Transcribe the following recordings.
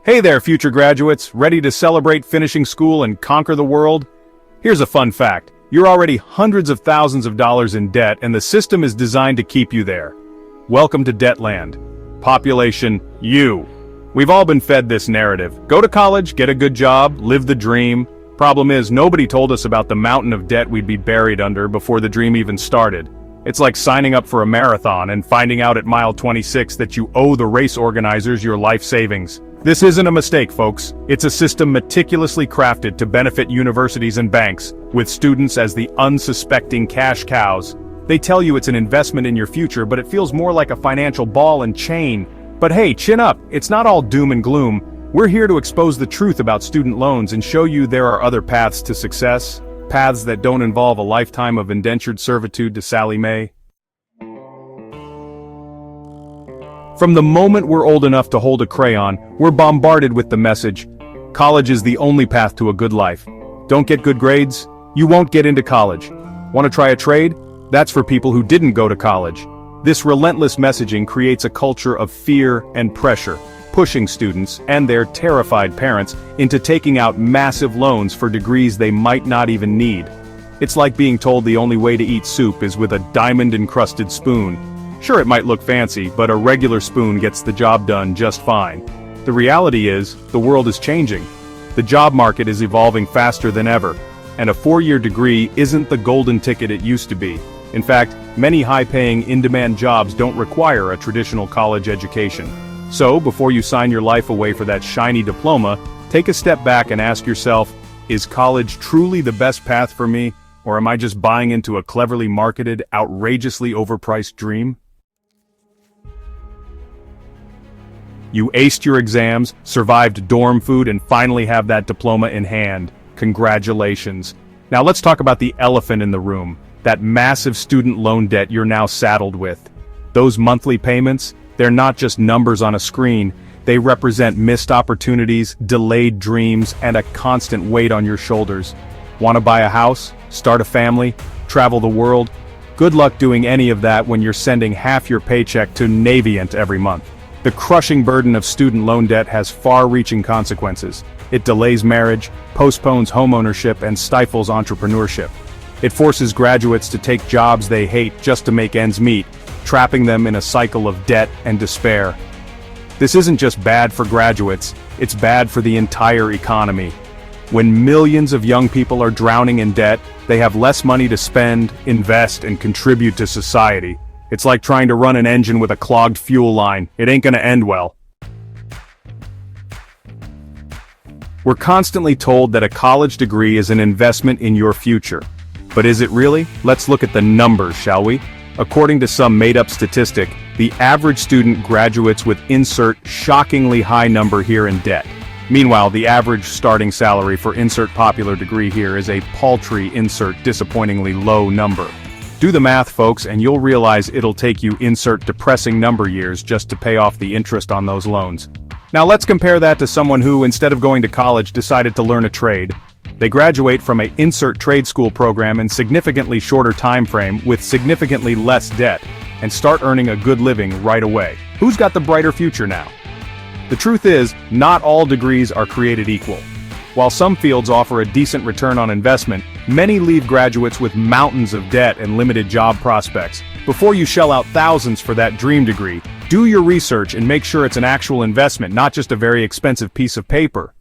Hey there, future graduates, ready to celebrate finishing school and conquer the world? Here's a fun fact. You're already hundreds of thousands of dollars in debt, and the system is designed to keep you there. Welcome to Debtland. Population, you. We've all been fed this narrative. Go to college, get a good job, live the dream. Problem is, nobody told us about the mountain of debt we'd be buried under before the dream even started. It's like signing up for a marathon and finding out at mile 26 that you owe the race organizers your life savings. This isn't a mistake, folks. It's a system meticulously crafted to benefit universities and banks, with students as the unsuspecting cash cows. They tell you it's an investment in your future, but it feels more like a financial ball and chain. But hey, chin up, it's not all doom and gloom. We're here to expose the truth about student loans and show you there are other paths to success, paths that don't involve a lifetime of indentured servitude to Sally Mae. From the moment we're old enough to hold a crayon, we're bombarded with the message, college is the only path to a good life. Don't get good grades? You won't get into college. Want to try a trade? That's for people who didn't go to college. This relentless messaging creates a culture of fear and pressure, pushing students and their terrified parents into taking out massive loans for degrees they might not even need. It's like being told the only way to eat soup is with a diamond-encrusted spoon. Sure, it might look fancy, but a regular spoon gets the job done just fine. The reality is, the world is changing. The job market is evolving faster than ever, and a 4-year degree isn't the golden ticket it used to be. In fact, many high-paying, in-demand jobs don't require a traditional college education. So, before you sign your life away for that shiny diploma, take a step back and ask yourself, is college truly the best path for me, or am I just buying into a cleverly marketed, outrageously overpriced dream? You aced your exams, survived dorm food, and finally have that diploma in hand. Congratulations. Now let's talk about the elephant in the room, that massive student loan debt you're now saddled with. Those monthly payments, they're not just numbers on a screen, they represent missed opportunities, delayed dreams, and a constant weight on your shoulders. Want to buy a house, start a family, travel the world? Good luck doing any of that when you're sending half your paycheck to Navient every month. The crushing burden of student loan debt has far-reaching consequences. It delays marriage, postpones homeownership, and stifles entrepreneurship. It forces graduates to take jobs they hate just to make ends meet, trapping them in a cycle of debt and despair. This isn't just bad for graduates, it's bad for the entire economy. When millions of young people are drowning in debt, they have less money to spend, invest, and contribute to society. It's like trying to run an engine with a clogged fuel line. It ain't gonna end well. We're constantly told that a college degree is an investment in your future. But is it really? Let's look at the numbers, shall we? According to some made-up statistic, the average student graduates with insert shockingly high number here in debt. Meanwhile, the average starting salary for insert popular degree here is a paltry insert disappointingly low number. Do the math, folks, and you'll realize it'll take you insert depressing number years just to pay off the interest on those loans. Now let's compare that to someone who, instead of going to college, decided to learn a trade. They graduate from a insert trade school program in significantly shorter time frame with significantly less debt, and start earning a good living right away. Who's got the brighter future now? The truth is, not all degrees are created equal. While some fields offer a decent return on investment, many leave graduates with mountains of debt and limited job prospects. Before you shell out thousands for that dream degree, do your research and make sure it's an actual investment, not just a very expensive piece of paper.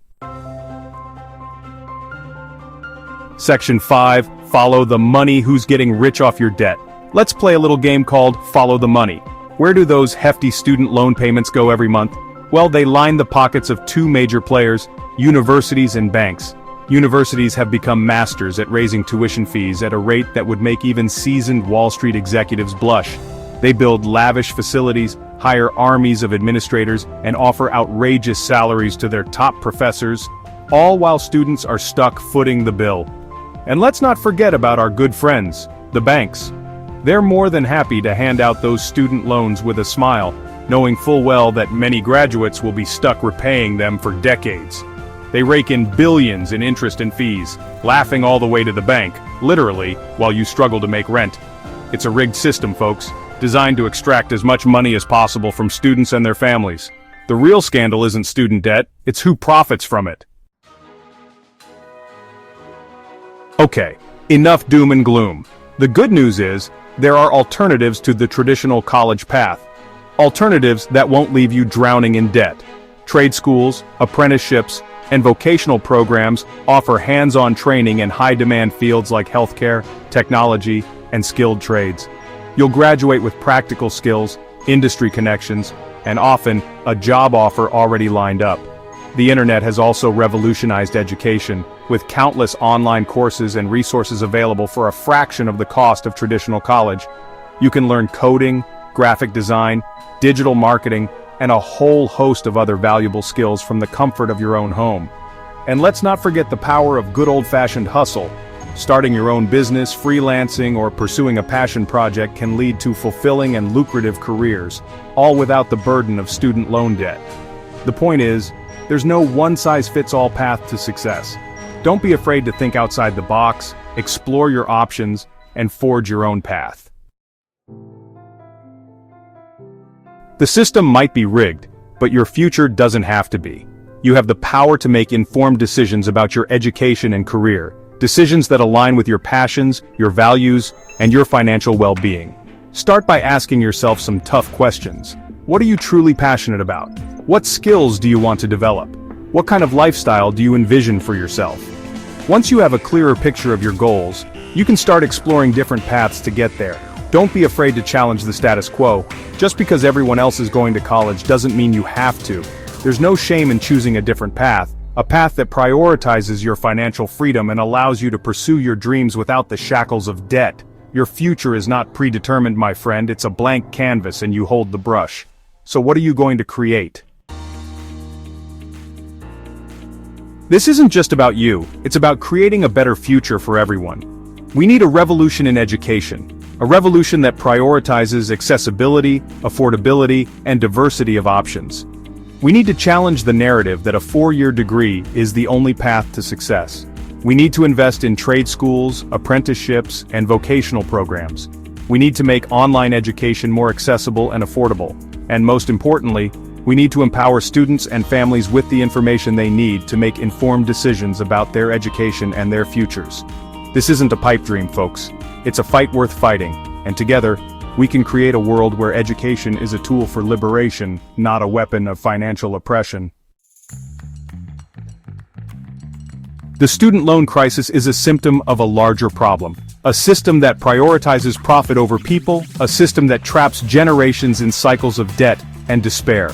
Section 5. Follow the money. Who's getting rich off your debt? Let's play a little game called Follow the Money. Where do those hefty student loan payments go every month? Well, they line the pockets of two major players, universities and banks. Universities have become masters at raising tuition fees at a rate that would make even seasoned Wall Street executives blush. They build lavish facilities, hire armies of administrators, and offer outrageous salaries to their top professors, all while students are stuck footing the bill. And let's not forget about our good friends, the banks. They're more than happy to hand out those student loans with a smile, knowing full well that many graduates will be stuck repaying them for decades. They rake in billions in interest and fees, laughing all the way to the bank, literally, while you struggle to make rent. It's a rigged system, folks, designed to extract as much money as possible from students and their families. The real scandal isn't student debt, it's who profits from it. Okay, enough doom and gloom. The good news is, there are alternatives to the traditional college path. Alternatives that won't leave you drowning in debt. Trade schools, apprenticeships, and vocational programs offer hands-on training in high-demand fields like healthcare, technology, and skilled trades. You'll graduate with practical skills, industry connections, and often, a job offer already lined up. The internet has also revolutionized education, with countless online courses and resources available for a fraction of the cost of traditional college. You can learn coding, graphic design, digital marketing, and a whole host of other valuable skills from the comfort of your own home. And let's not forget the power of good old-fashioned hustle. Starting your own business, freelancing, or pursuing a passion project can lead to fulfilling and lucrative careers, all without the burden of student loan debt. The point is, there's no one-size-fits-all path to success. Don't be afraid to think outside the box, explore your options, and forge your own path. The system might be rigged, but your future doesn't have to be. You have the power to make informed decisions about your education and career, decisions that align with your passions, your values, and your financial well-being. Start by asking yourself some tough questions. What are you truly passionate about? What skills do you want to develop? What kind of lifestyle do you envision for yourself? Once you have a clearer picture of your goals, you can start exploring different paths to get there. Don't be afraid to challenge the status quo. Just because everyone else is going to college doesn't mean you have to. There's no shame in choosing a different path, a path that prioritizes your financial freedom and allows you to pursue your dreams without the shackles of debt. Your future is not predetermined, my friend, it's a blank canvas and you hold the brush. So what are you going to create? This isn't just about you, it's about creating a better future for everyone. We need a revolution in education. A revolution that prioritizes accessibility, affordability, and diversity of options. We need to challenge the narrative that a 4-year degree is the only path to success. We need to invest in trade schools, apprenticeships, and vocational programs. We need to make online education more accessible and affordable. And most importantly, we need to empower students and families with the information they need to make informed decisions about their education and their futures. This isn't a pipe dream, folks. It's a fight worth fighting, and together, we can create a world where education is a tool for liberation, not a weapon of financial oppression. The student loan crisis is a symptom of a larger problem. A system that prioritizes profit over people, a system that traps generations in cycles of debt and despair.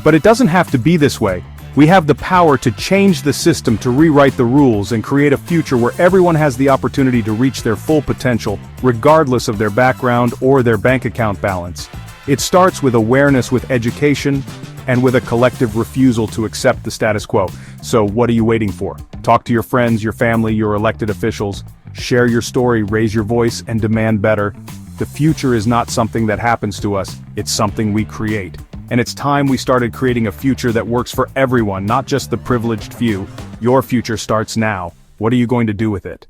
But it doesn't have to be this way. We have the power to change the system, to rewrite the rules and create a future where everyone has the opportunity to reach their full potential, regardless of their background or their bank account balance. It starts with awareness, with education, and with a collective refusal to accept the status quo. So what are you waiting for? Talk to your friends, your family, your elected officials. Share your story, raise your voice, and demand better. The future is not something that happens to us, it's something we create. And it's time we started creating a future that works for everyone, not just the privileged few. Your future starts now. What are you going to do with it?